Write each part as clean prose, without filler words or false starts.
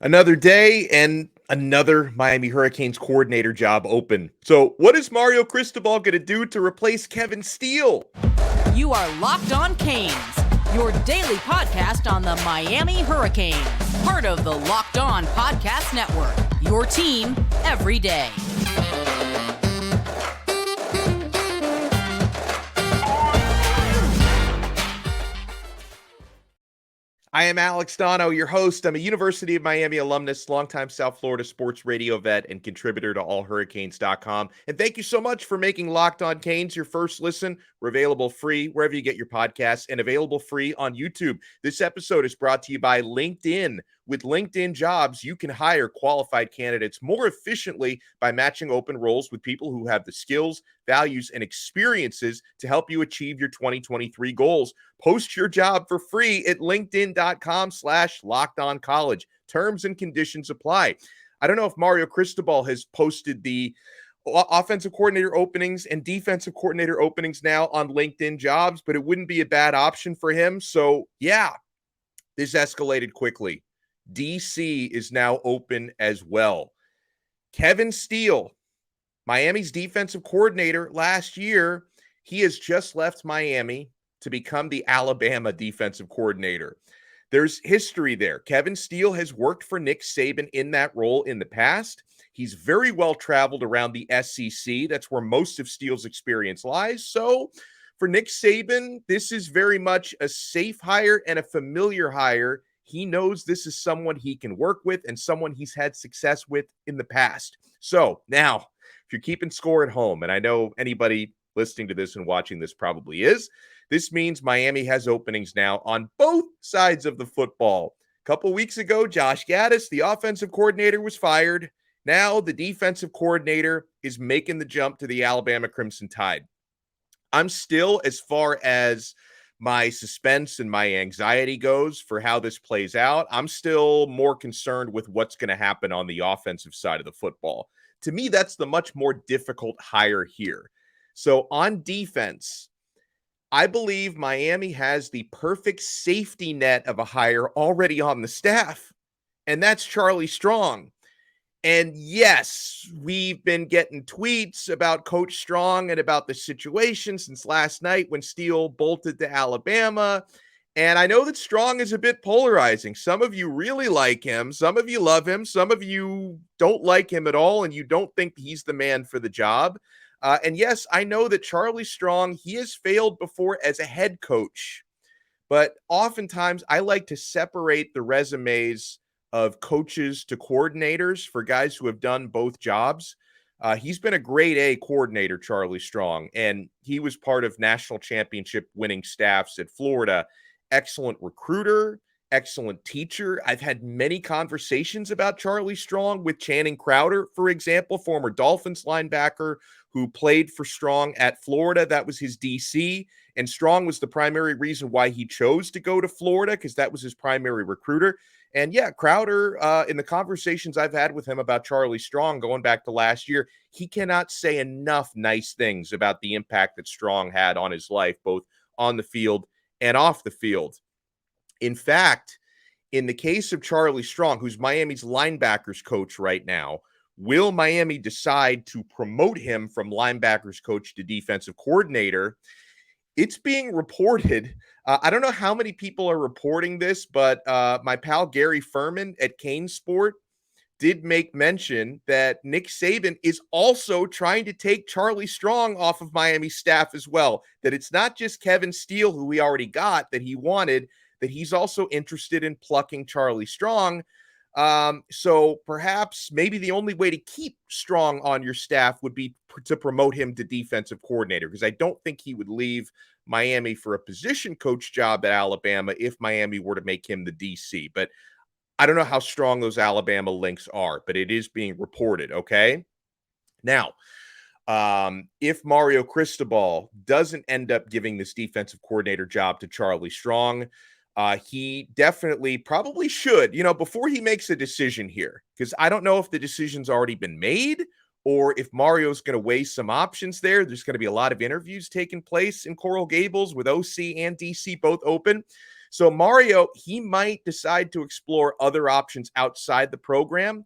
Another day and another Miami Hurricanes coordinator job open. So, what is Mario Cristobal going to do to replace Kevin Steele? You are Locked On Canes, your daily podcast on the Miami Hurricanes, part of the Locked On Podcast Network, your team every day. I am Alex Donno, your host. I'm a University of Miami alumnus, longtime South Florida sports radio vet, and contributor to allhurricanes.com. And thank you so much for making Locked On Canes your first listen. We're available free wherever you get your podcasts and available free on YouTube. This episode is brought to you by LinkedIn. With LinkedIn Jobs, you can hire qualified candidates more efficiently by matching open roles with people who have the skills, values, and experiences to help you achieve your 2023 goals. Post your job for free at linkedin.com/lockedoncollege. Terms and conditions apply. I don't know if Mario Cristobal has posted the offensive coordinator openings and defensive coordinator openings now on LinkedIn Jobs, but it wouldn't be a bad option for him. So, yeah, this escalated quickly. DC is now open as well. Kevin Steele, Miami's defensive coordinator last year, he has just left Miami to become the Alabama defensive coordinator. There's history there. Kevin Steele has worked for Nick Saban in that role in the past. He's very well traveled around the SEC. That's where most of Steele's experience lies. So for Nick Saban, this is very much a safe hire and a familiar hire. He knows this is someone he can work with and someone he's had success with in the past. So now, if you're keeping score at home, and I know anybody listening to this and watching this probably is, this means Miami has openings now on both sides of the football. A couple weeks ago, Josh Gaddis, the offensive coordinator, was fired. Now the defensive coordinator is making the jump to the Alabama Crimson Tide. I'm still, as far as my suspense and my anxiety goes for how this plays out, I'm still more concerned with what's going to happen on the offensive side of the football. To me, that's the much more difficult hire here. So on defense, I believe Miami has the perfect safety net of a hire already on the staff, and that's Charlie Strong. And yes, we've been getting tweets about Coach Strong and about the situation since last night when Steele bolted to Alabama. And I know that Strong is a bit polarizing. Some of you really like him. Some of you love him. Some of you don't like him at all, and you don't think he's the man for the job. And yes, I know that Charlie Strong, he has failed before as a head coach. But oftentimes, I like to separate the resumes of coaches to coordinators for guys who have done both jobs. He's been a grade A coordinator, Charlie Strong, and he was part of national championship winning staffs at Florida. Excellent recruiter, excellent teacher. I've had many conversations about Charlie Strong with Channing Crowder, for example, former Dolphins linebacker who played for Strong at Florida. That was his DC, and Strong was the primary reason why he chose to go to Florida because that was his primary recruiter. And yeah, Crowder, in the conversations I've had with him about Charlie Strong going back to last year, he cannot say enough nice things about the impact that Strong had on his life, both on the field and off the field. In fact, in the case of Charlie Strong, who's Miami's linebackers coach right now, will Miami decide to promote him from linebackers coach to defensive coordinator? It's being reported. I don't know how many people are reporting this, but my pal Gary Furman at Kane Sport did make mention that Nick Saban is also trying to take Charlie Strong off of Miami's staff as well. That it's not just Kevin Steele, who we already got, that he wanted, that he's also interested in plucking Charlie Strong. So perhaps maybe the only way to keep Strong on your staff would be to promote him to defensive coordinator, because I don't think he would leave Miami for a position coach job at Alabama if Miami were to make him the DC. But I don't know how strong those Alabama links are, but it is being reported. Okay. Now, if Mario Cristobal doesn't end up giving this defensive coordinator job to Charlie Strong, he definitely probably should, before he makes a decision here, because I don't know if the decision's already been made or if Mario's going to weigh some options there. There's going to be a lot of interviews taking place in Coral Gables with OC and DC both open. So Mario, he might decide to explore other options outside the program.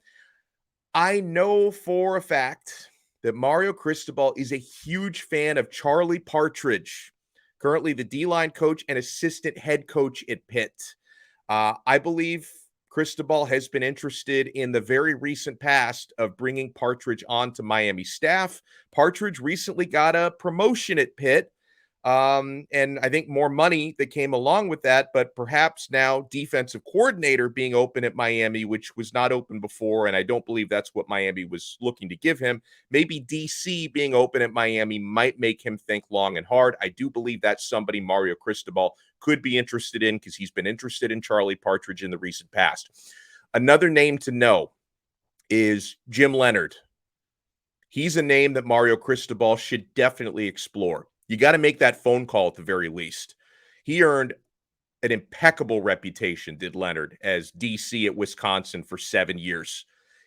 I know for a fact that Mario Cristobal is a huge fan of Charlie Partridge, currently the D-line coach and assistant head coach at Pitt. I believe Cristobal has been interested in the very recent past of bringing Partridge onto Miami staff. Partridge recently got a promotion at Pitt, and I think more money that came along with that, but perhaps now defensive coordinator being open at Miami, which was not open before, and I don't believe that's what Miami was looking to give him. Maybe DC being open at Miami might make him think long and hard. I do believe that's somebody Mario Cristobal could be interested in because he's been interested in Charlie Partridge in the recent past. Another name to know is Jim Leonhard. He's a name that Mario Cristobal should definitely explore. You got to make that phone call at the very least. He earned an impeccable reputation, did Leonhard, as DC at Wisconsin for 7 years.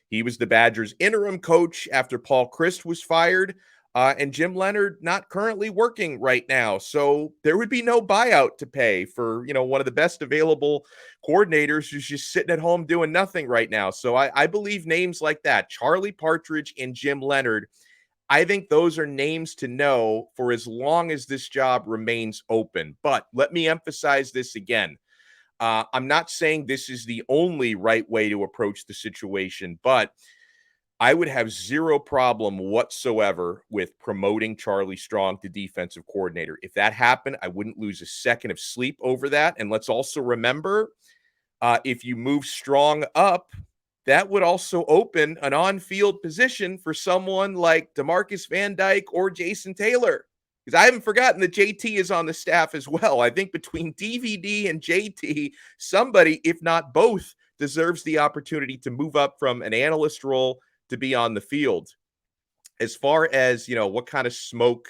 He was the Badgers' interim coach after Paul Chryst was fired, and Jim Leonhard not currently working right now. So there would be no buyout to pay for, one of the best available coordinators who's just sitting at home doing nothing right now. So I believe names like that, Charlie Partridge and Jim Leonhard, I think those are names to know for as long as this job remains open. But let me emphasize this again. I'm not saying this is the only right way to approach the situation, but I would have zero problem whatsoever with promoting Charlie Strong to defensive coordinator. If that happened, I wouldn't lose a second of sleep over that. And let's also remember, if you move Strong up, that would also open an on-field position for someone like DeMarcus Van Dyke or Jason Taylor. Because I haven't forgotten that JT is on the staff as well. I think between DVD and JT, somebody, if not both, deserves the opportunity to move up from an analyst role to be on the field. As far as, what kind of smoke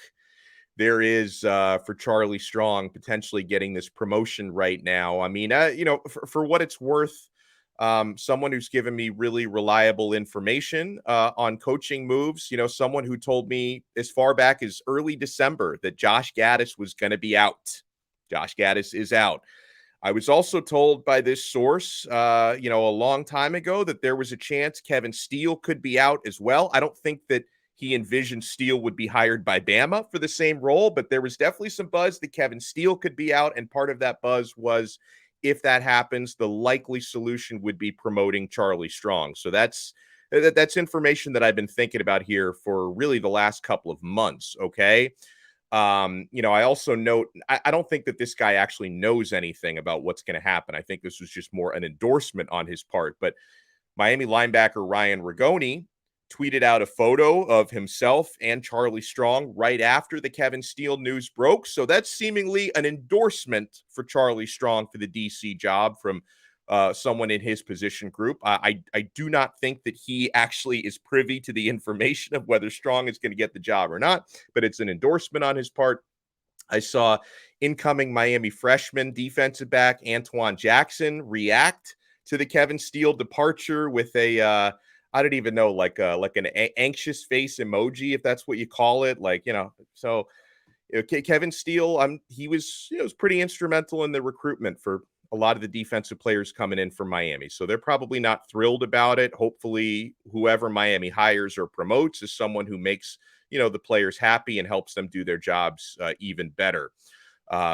there is for Charlie Strong potentially getting this promotion right now. I mean, for what it's worth, someone who's given me really reliable information on coaching moves, someone who told me as far back as early December that Josh Gaddis was going to be out. Josh Gaddis is out. I was also told by this source, a long time ago that there was a chance Kevin Steele could be out as well. I don't think that he envisioned Steele would be hired by Bama for the same role, but there was definitely some buzz that Kevin Steele could be out, and part of that buzz was if that happens, the likely solution would be promoting Charlie Strong. So that's information that I've been thinking about here for really the last couple of months, okay? I also note, I don't think that this guy actually knows anything about what's going to happen. I think this was just more an endorsement on his part. But Miami linebacker Ryan Rigoni tweeted out a photo of himself and Charlie Strong right after the Kevin Steele news broke. So that's seemingly an endorsement for Charlie Strong for the DC job from someone in his position group. I do not think that he actually is privy to the information of whether Strong is going to get the job or not, but it's an endorsement on his part. I saw incoming Miami freshman defensive back Antoine Jackson react to the Kevin Steele departure with a I don't even know, like an anxious face emoji, if that's what you call it. So Kevin Steele, he was pretty instrumental in the recruitment for a lot of the defensive players coming in from Miami. So they're probably not thrilled about it. Hopefully whoever Miami hires or promotes is someone who makes, the players happy and helps them do their jobs even better.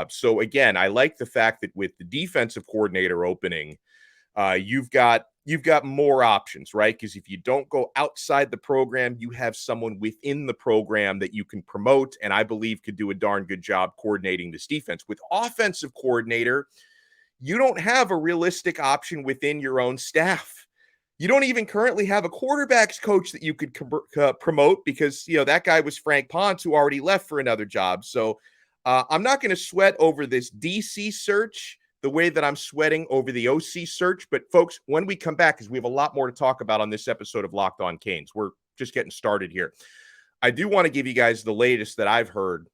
So again, I like the fact that with the defensive coordinator opening, you've got more options, right? Because if you don't go outside the program, you have someone within the program that you can promote, and I believe could do a darn good job coordinating this defense. With offensive coordinator, you don't have a realistic option within your own staff. You don't even currently have a quarterbacks coach that you could promote because, that guy was Frank Ponce, who already left for another job. So I'm not going to sweat over this DC search the way that I'm sweating over the OC search. But folks, when we come back, because we have a lot more to talk about on this episode of Locked On Canes, we're just getting started here. I do want to give you guys the latest that I've heard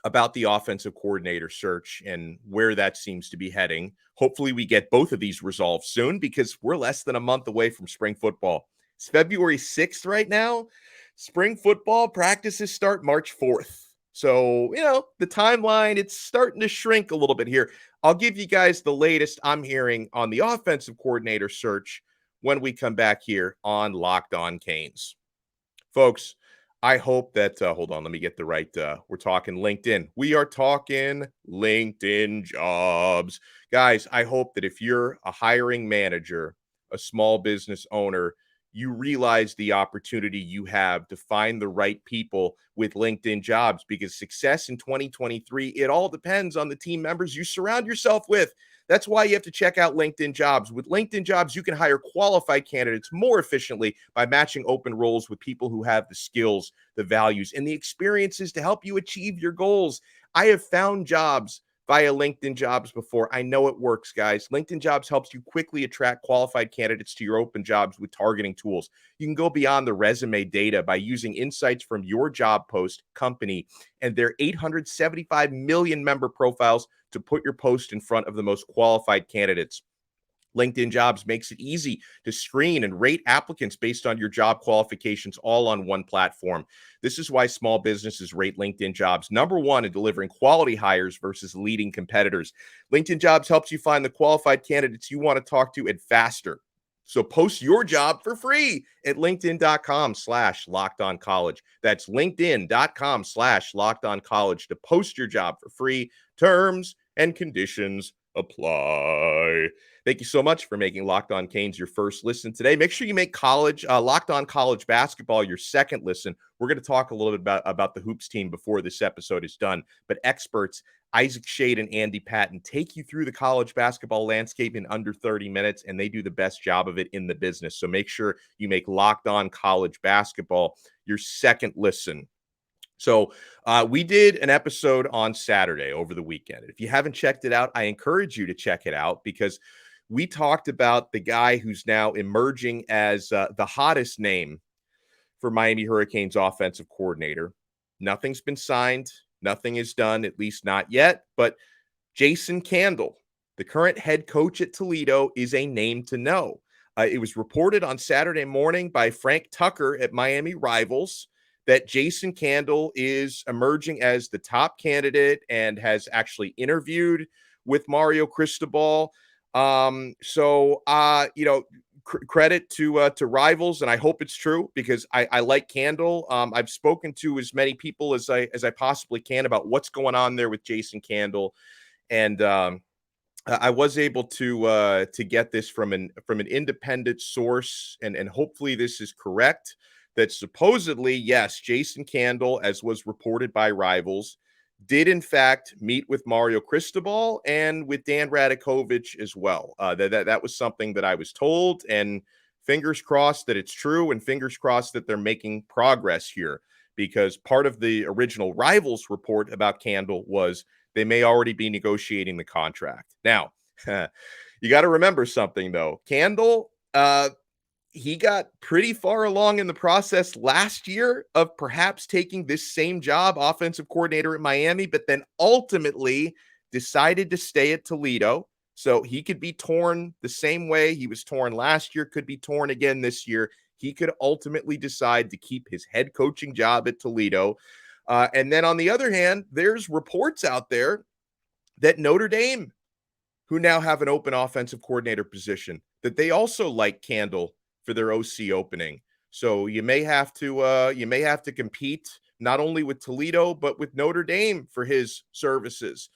about the offensive coordinator search and where that seems to be heading. Hopefully we get both of these resolved soon because we're less than a month away from spring football. It's February 6th right now. Spring football practices start March 4th. So, the timeline, it's starting to shrink a little bit here. I'll give you guys the latest I'm hearing on the offensive coordinator search when we come back here on Locked On Canes. Folks, I hope that, hold on, let me get the right, we're talking LinkedIn. We are talking LinkedIn jobs. Guys, I hope that if you're a hiring manager, a small business owner, you realize the opportunity you have to find the right people with LinkedIn jobs, because success in 2023, it all depends on the team members you surround yourself with. That's why you have to check out LinkedIn Jobs. With LinkedIn Jobs, you can hire qualified candidates more efficiently by matching open roles with people who have the skills, the values, and the experiences to help you achieve your goals. I have found jobs via LinkedIn Jobs before. I know it works, guys. LinkedIn Jobs helps you quickly attract qualified candidates to your open jobs with targeting tools. You can go beyond the resume data by using insights from your job post, company, and their 875 million member profiles to put your post in front of the most qualified candidates. LinkedIn Jobs makes it easy to screen and rate applicants based on your job qualifications, all on one platform. This is why small businesses rate LinkedIn Jobs #1 in delivering quality hires versus leading competitors. LinkedIn Jobs helps you find the qualified candidates you want to talk to and faster. So post your job for free at linkedin.com/lockedoncollege. That's linkedin.com/lockedoncollege to post your job for free. Terms and conditions apply. Thank you so much for making Locked On Canes your first listen today. Make sure you make Locked On College Basketball your second listen. We're going to talk a little bit about the Hoops team before this episode is done. But experts Isaac Shade and Andy Patton take you through the college basketball landscape in under 30 minutes, and they do the best job of it in the business. So make sure you make Locked On College Basketball your second listen. So we did an episode on Saturday over the weekend. If you haven't checked it out, I encourage you to check it out, because we talked about the guy who's now emerging as the hottest name for Miami Hurricanes offensive coordinator. Nothing's been signed. Nothing is done, at least not yet. But Jason Candle, the current head coach at Toledo, is a name to know. It was reported on Saturday morning by Frank Tucker at Miami Rivals that Jason Candle is emerging as the top candidate and has actually interviewed with Mario Cristobal. Credit to Rivals, and I hope it's true, because I like Candle. I've spoken to as many people as I possibly can about what's going on there with Jason Candle, and I was able to get this from an independent source, and hopefully this is correct. That supposedly, yes, Jason Candle, as was reported by Rivals, did in fact meet with Mario Cristobal and with Dan Radakovich as well. That was something that I was told, and fingers crossed that it's true, and fingers crossed that they're making progress here, because part of the original Rivals report about Candle was they may already be negotiating the contract. Now, you got to remember something, though. Candle, he got pretty far along in the process last year of perhaps taking this same job, offensive coordinator at Miami, but then ultimately decided to stay at Toledo. So he could be torn the same way he was torn last year, could be torn again this year. He could ultimately decide to keep his head coaching job at Toledo. And then on the other hand, there's reports out there that Notre Dame, who now have an open offensive coordinator position, that they also like Candle for their OC opening. So you may have to compete not only with Toledo, but with Notre Dame for his services.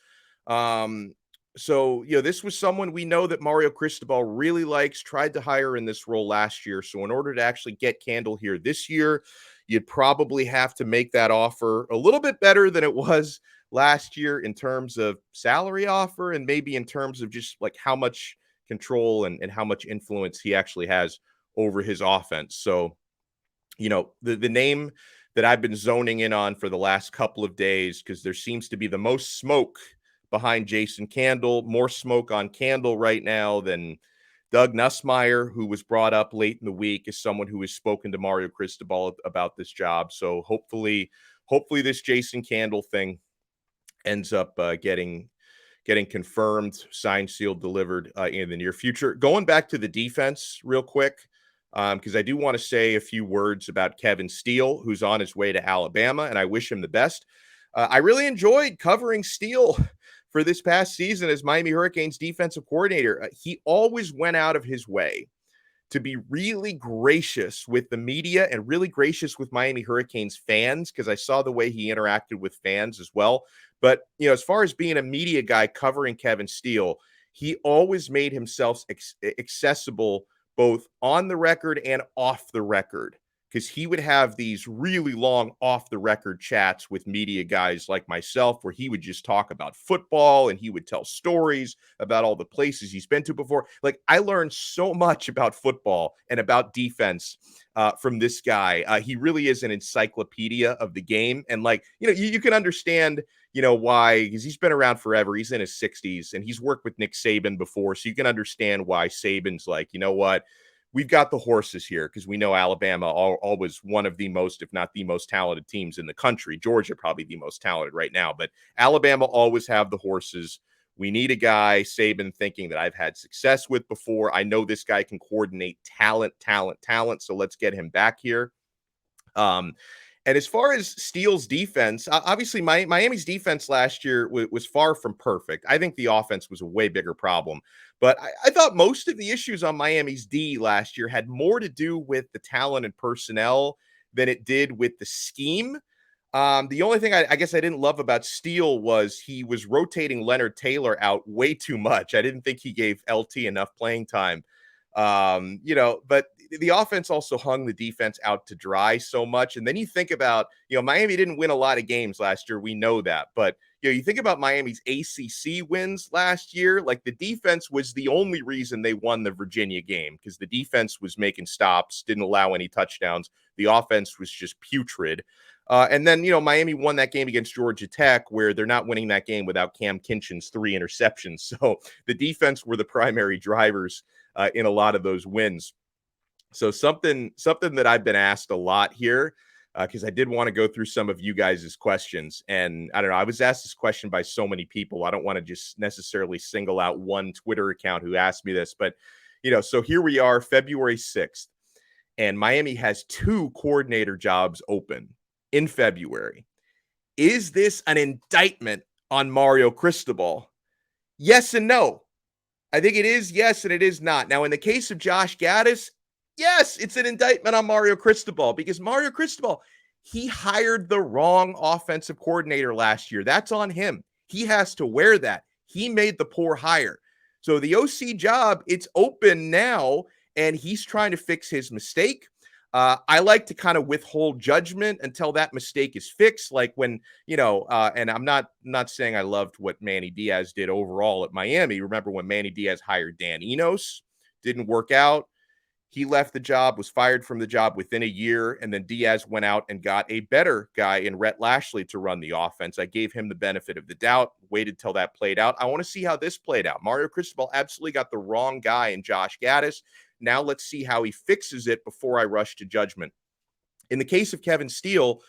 This was someone we know that Mario Cristobal really likes, tried to hire in this role last year. So in order to actually get Candle here this year, you'd probably have to make that offer a little bit better than it was last year in terms of salary offer, and maybe in terms of just like how much control and how much influence he actually has over his offense. So, the name that I've been zoning in on for the last couple of days, because there seems to be the most smoke behind Jason Candle, more smoke on Candle right now than Doug Nussmeier, who was brought up late in the week as someone who has spoken to Mario Cristobal about this job. So hopefully this Jason Candle thing ends up getting confirmed, signed, sealed, delivered in the near future. Going back to the defense real quick, because I do want to say a few words about Kevin Steele, who's on his way to Alabama, and I wish him the best. I really enjoyed covering Steele for this past season as Miami Hurricanes defensive coordinator. He always went out of his way to be really gracious with the media and really gracious with Miami Hurricanes fans, because I saw the way he interacted with fans as well. But, as far as being a media guy covering Kevin Steele, he always made himself accessible both on the record and off the record, because he would have these really long off the record chats with media guys like myself, where he would just talk about football and he would tell stories about all the places he's been to before. Like, I learned so much about football and about defense from this guy. He really is an encyclopedia of the game. And you can understand, why, because he's been around forever. He's in his 60s and he's worked with Nick Saban before. So you can understand why Saban's like, you know what? We've got the horses here, because we know Alabama always one of the most, if not the most talented teams in the country. Georgia probably the most talented right now, but Alabama always have the horses. We need a guy, Saban, thinking that I've had success with before. I know this guy can coordinate talent. So let's get him back here. And as far as Steele's defense, obviously Miami's defense last year was far from perfect. I think the offense was a way bigger problem. But I thought most of the issues on Miami's D last year had more to do with the talent and personnel than it did with the scheme. The only thing I guess I didn't love about Steele was he was rotating Leonard Taylor out way too much. I didn't think he gave LT enough playing time. But the offense also hung the defense out to dry so much. And then you think about, Miami didn't win a lot of games last year. We know that. But, you think about Miami's ACC wins last year, like the defense was the only reason they won the Virginia game, because the defense was making stops, didn't allow any touchdowns. The offense was just putrid. And then, Miami won that game against Georgia Tech, where they're not winning that game without Cam Kinchen's 3 interceptions. So the defense were the primary drivers in a lot of those wins. So something that I've been asked a lot here, because I did want to go through some of you guys' questions. And I don't know, I was asked this question by so many people. I don't want to just necessarily single out one Twitter account who asked me this. But, so here we are, February 6th, and Miami has 2 coordinator jobs open in February. Is this an indictment on Mario Cristobal? Yes and no. I think it is yes and it is not. Now, in the case of Josh Gaddis, yes, it's an indictment on Mario Cristobal, because Mario Cristobal, he hired the wrong offensive coordinator last year. That's on him. He has to wear that. He made the poor hire. So the OC job, it's open now, and he's trying to fix his mistake. I like to kind of withhold judgment until that mistake is fixed. Like when, and I'm not saying I loved what Manny Diaz did overall at Miami. Remember when Manny Diaz hired Dan Enos? Didn't work out. He left the job, was fired from the job within a year, and then Diaz went out and got a better guy in Rhett Lashley to run the offense. I gave him the benefit of the doubt, waited till that played out. I want to see how this played out. Mario Cristobal absolutely got the wrong guy in Josh Gaddis. Now let's see how he fixes it before I rush to judgment. In the case of Kevin Steele,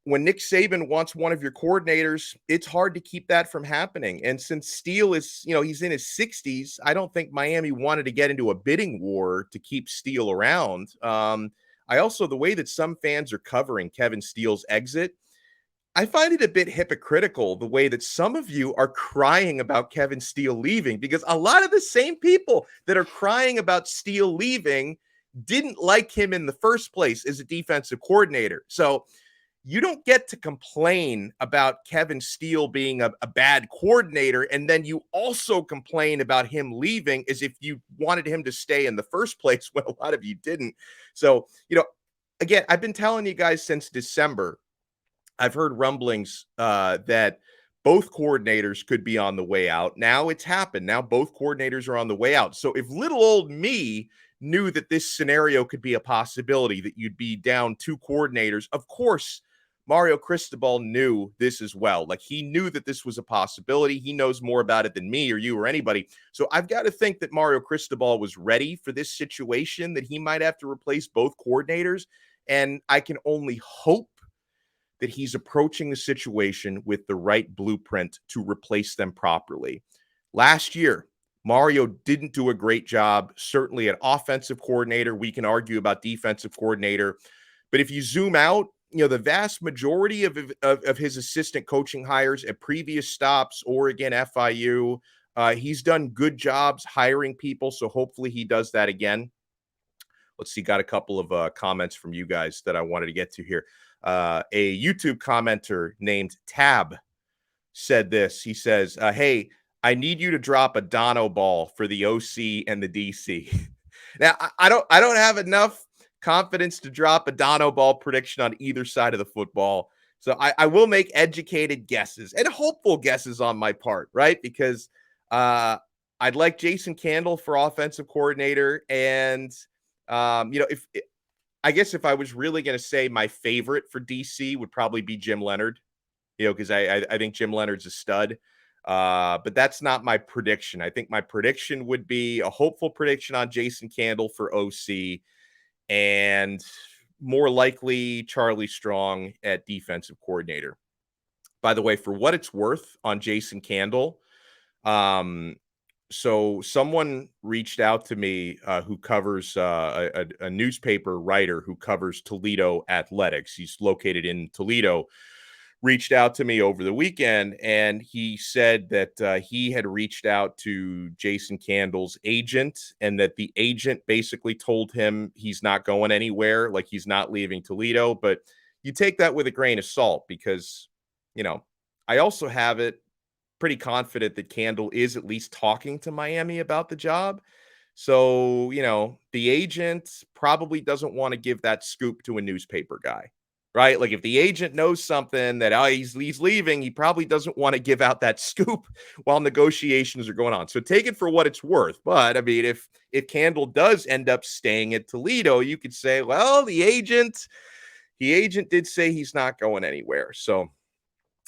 when Nick Saban wants one of your coordinators, it's hard to keep that from happening. And since Steele is, he's in his 60s, I don't think Miami wanted to get into a bidding war to keep Steele around. I also, the way that some fans are covering Kevin Steele's exit, I find it a bit hypocritical, the way that some of you are crying about Kevin Steele leaving, because a lot of the same people that are crying about Steele leaving didn't like him in the first place as a defensive coordinator. So you don't get to complain about Kevin Steele being a bad coordinator, and then you also complain about him leaving as if you wanted him to stay in the first place, when a lot of you didn't. So, again, I've been telling you guys since December, I've heard rumblings that both coordinators could be on the way out. Now it's happened. Now both coordinators are on the way out. So if little old me knew that this scenario could be a possibility, that you'd be down 2 coordinators, of course, Mario Cristobal knew this as well. Like, he knew that this was a possibility. He knows more about it than me or you or anybody. So I've got to think that Mario Cristobal was ready for this situation, that he might have to replace both coordinators. And I can only hope that he's approaching the situation with the right blueprint to replace them properly. Last year, Mario didn't do a great job, certainly at offensive coordinator. We can argue about defensive coordinator. But if you zoom out, the vast majority of his assistant coaching hires at previous stops, Oregon, FIU, he's done good jobs hiring people. So hopefully he does that again. Let's see, got a couple of comments from you guys that I wanted to get to here. A YouTube commenter named Tab said this. He says, hey, I need you to drop a Donno ball for the OC and the DC. Now, I don't have enough confidence to drop a Donno ball prediction on either side of the football. So I will make educated guesses and hopeful guesses on my part, right? Because I'd like Jason Candle for offensive coordinator. And, if I was really going to say my favorite for DC would probably be Jim Leonhard, because I think Jim Leonhard's a stud. But that's not my prediction. I think my prediction would be a hopeful prediction on Jason Candle for OC and more likely Charlie Strong at defensive coordinator. By the way, for what it's worth on Jason Candle, so someone reached out to me who covers a newspaper writer who covers Toledo athletics. He's located in Toledo. Reached out to me over the weekend, and he said that he had reached out to Jason Candle's agent, and that the agent basically told him he's not going anywhere, like he's not leaving Toledo. But you take that with a grain of salt because, I also have it pretty confident that Candle is at least talking to Miami about the job. So, the agent probably doesn't want to give that scoop to a newspaper guy. Right? Like if the agent knows something that he's leaving, he probably doesn't want to give out that scoop while negotiations are going on. So take it for what it's worth. But I mean, if Candle does end up staying at Toledo, you could say, well, the agent did say he's not going anywhere. So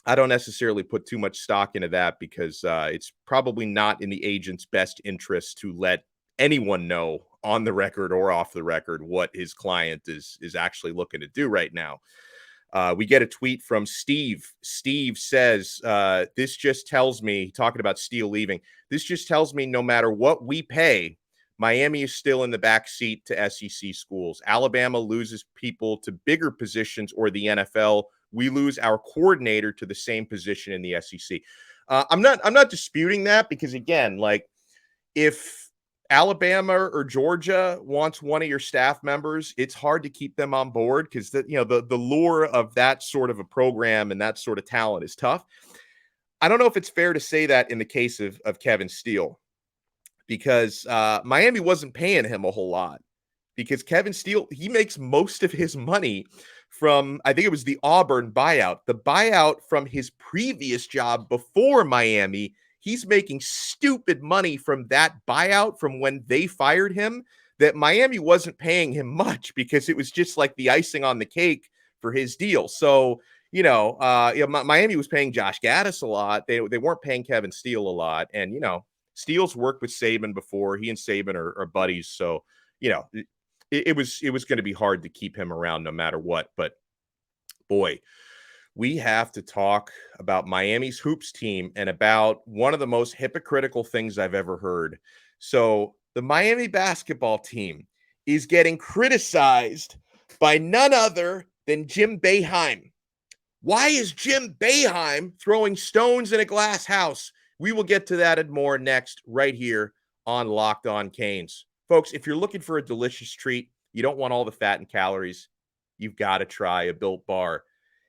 I don't necessarily put too much stock into that because it's probably not in the agent's best interest to let anyone know on the record or off the record what his client is actually looking to do right now. We get a tweet from Steve. Steve says, this just tells me, talking about Steele leaving, this just tells me no matter what we pay, Miami is still in the back seat to SEC schools. Alabama loses people to bigger positions, or the NFL, we lose our coordinator to the same position in the SEC. I'm not disputing that because, again, like if Alabama or Georgia wants one of your staff members, it's hard to keep them on board because the lure of that sort of a program and that sort of talent is tough. I don't know if it's fair to say that in the case of Kevin Steele because Miami wasn't paying him a whole lot because Kevin Steele, he makes most of his money from, I think it was the Auburn buyout, the buyout from his previous job before Miami. He's making stupid money from that buyout from when they fired him that Miami wasn't paying him much because it was just like the icing on the cake for his deal. So, Miami was paying Josh Gaddis a lot. They weren't paying Kevin Steele a lot. And, Steele's worked with Saban before. He and Saban are buddies. So, it was going to be hard to keep him around no matter what. But boy, we have to talk about Miami's hoops team and about one of the most hypocritical things I've ever heard. So the Miami basketball team is getting criticized by none other than Jim Boeheim. Why is Jim Boeheim throwing stones in a glass house? We will get to that and more next right here on Locked On Canes. Folks, if you're looking for a delicious treat, you don't want all the fat and calories, you've got to try a Built Bar.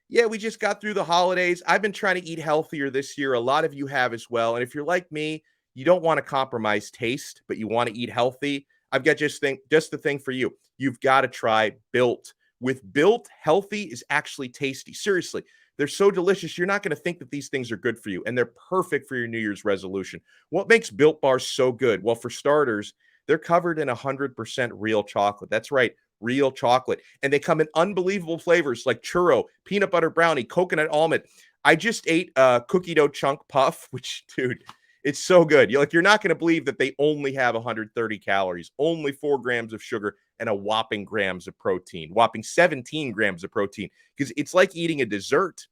Yeah, we just got through the holidays. I've been trying to eat healthier this year. A lot of you have as well. And if you're like me, you don't want to compromise taste, but you want to eat healthy. I've got just the thing for you. You've got to try Built. With Built, healthy is actually tasty. Seriously, they're so delicious. You're not going to think that these things are good for you, and they're perfect for your New Year's resolution. What makes Built Bars so good? Well, for starters, they're covered in 100% real chocolate. That's right. Real chocolate. And they come in unbelievable flavors like churro, peanut butter brownie, coconut almond. I just ate a cookie dough chunk puff, which, dude, it's so good. You're not going to believe that they only have 130 calories, only 4 grams of sugar, and a whopping 17 grams of protein, because it's like eating a dessert.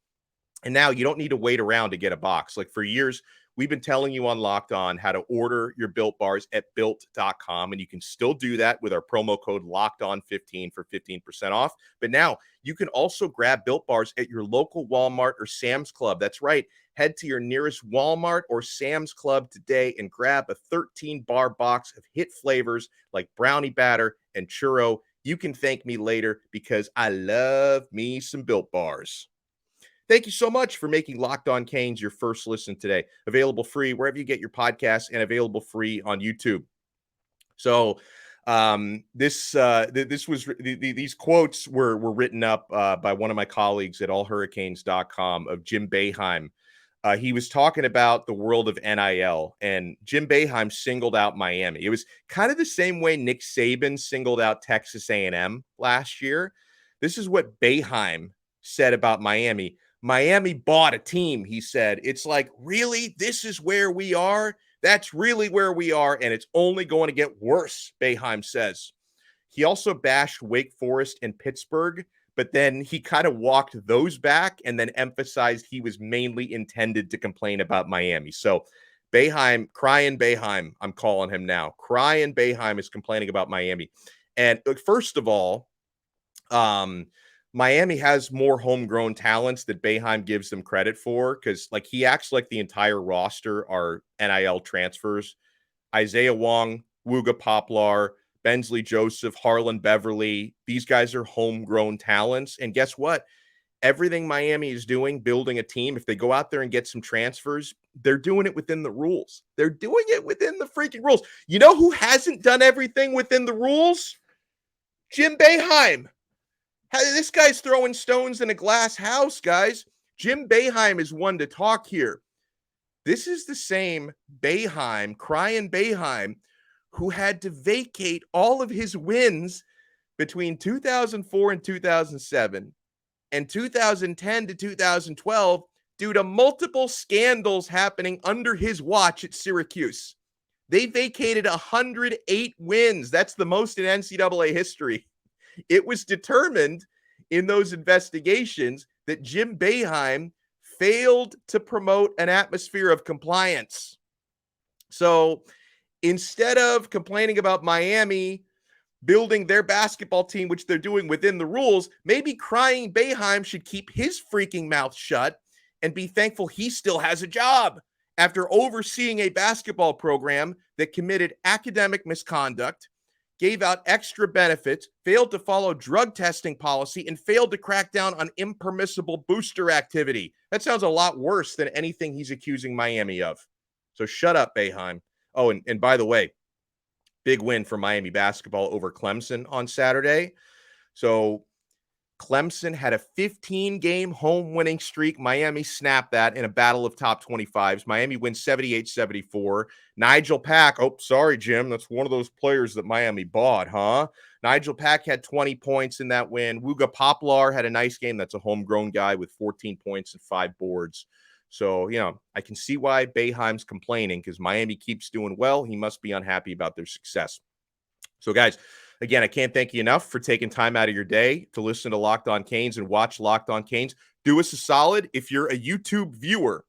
And now you don't need to wait around to get a box. Like for years, we've been telling you on Locked On how to order your Built Bars at Built.com, and you can still do that with our promo code LOCKEDON15 for 15% off. But now you can also grab Built Bars at your local Walmart or Sam's Club. That's right. Head to your nearest Walmart or Sam's Club today and grab a 13-bar box of hit flavors like brownie batter and churro. You can thank me later because I love me some Built Bars. Thank you so much for making Locked On Canes your first listen today. Available free wherever you get your podcasts and available free on YouTube. So these quotes were written up by one of my colleagues at allhurricanes.com of Jim Boeheim. He was talking about the world of NIL, and Jim Boeheim singled out Miami. It was kind of the same way Nick Saban singled out Texas A&M last year. This is what Boeheim said about Miami. Miami bought a team, he said. It's like, really? This is where we are? That's really where we are, and it's only going to get worse, Boeheim says. He also bashed Wake Forest and Pittsburgh, but then he kind of walked those back and then emphasized he was mainly intended to complain about Miami. So Boeheim, crying Boeheim, I'm calling him now. Crying Boeheim is complaining about Miami. And first of all, Miami has more homegrown talents that Boeheim gives them credit for, because like he acts like the entire roster are NIL transfers. Isaiah Wong, Wooga Poplar, Bensley Joseph, Harlan Beverly, these guys are homegrown talents. And guess what? Everything Miami is doing, building a team, if they go out there and get some transfers, they're doing it within the rules. They're doing it within the freaking rules. You know who hasn't done everything within the rules? Jim Boeheim. This guy's throwing stones in a glass house, guys. Jim Boeheim is one to talk here. This is the same Boeheim, crying Boeheim, who had to vacate all of his wins between 2004 and 2007 and 2010 to 2012 due to multiple scandals happening under his watch at Syracuse. They vacated 108 wins. That's the most in NCAA history. It was determined in those investigations that Jim Boeheim failed to promote an atmosphere of compliance. So instead of complaining about Miami building their basketball team, which they're doing within the rules, maybe crying Boeheim should keep his freaking mouth shut and be thankful he still has a job after overseeing a basketball program that committed academic misconduct, gave out extra benefits, failed to follow drug testing policy, and failed to crack down on impermissible booster activity. That sounds a lot worse than anything he's accusing Miami of. So shut up, Boeheim. Oh, and by the way, big win for Miami basketball over Clemson on Saturday. So Clemson had a 15-game home winning streak. Miami snapped that in a battle of top 25s. Miami wins 78-74. Nigel Pack, oh, sorry, Jim, that's one of those players that Miami bought, huh? Nigel Pack had 20 points in that win. Wooga Poplar had a nice game. That's a homegrown guy with 14 points and 5 boards. So, I can see why Boeheim's complaining, because Miami keeps doing well. He must be unhappy about their success. So, guys, again, I can't thank you enough for taking time out of your day to listen to Locked On Canes and watch Locked On Canes. Do us a solid. If you're a YouTube viewer,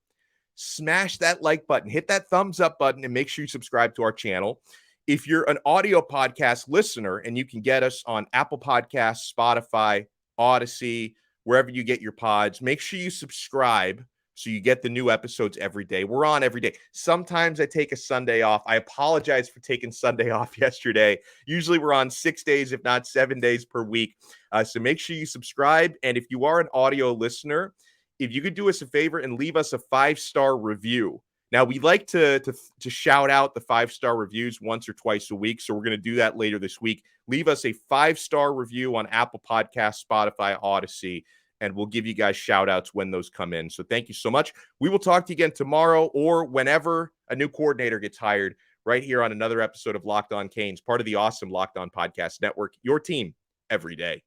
smash that like button, hit that thumbs up button, and make sure you subscribe to our channel. If you're an audio podcast listener and you can get us on Apple Podcasts, Spotify, Odyssey, wherever you get your pods, make sure you subscribe so you get the new episodes every day. We're on every day. Sometimes I take a Sunday off. I apologize for taking Sunday off yesterday. Usually we're on 6 days, if not 7 days per week. So make sure you subscribe. And if you are an audio listener, if you could do us a favor and leave us a 5-star review. Now, we like to shout out the 5-star reviews once or twice a week, so we're going to do that later this week. Leave us a 5-star review on Apple Podcasts, Spotify, Odyssey, and we'll give you guys shout-outs when those come in. So thank you so much. We will talk to you again tomorrow or whenever a new coordinator gets hired right here on another episode of Locked On Canes, part of the awesome Locked On Podcast Network, your team every day.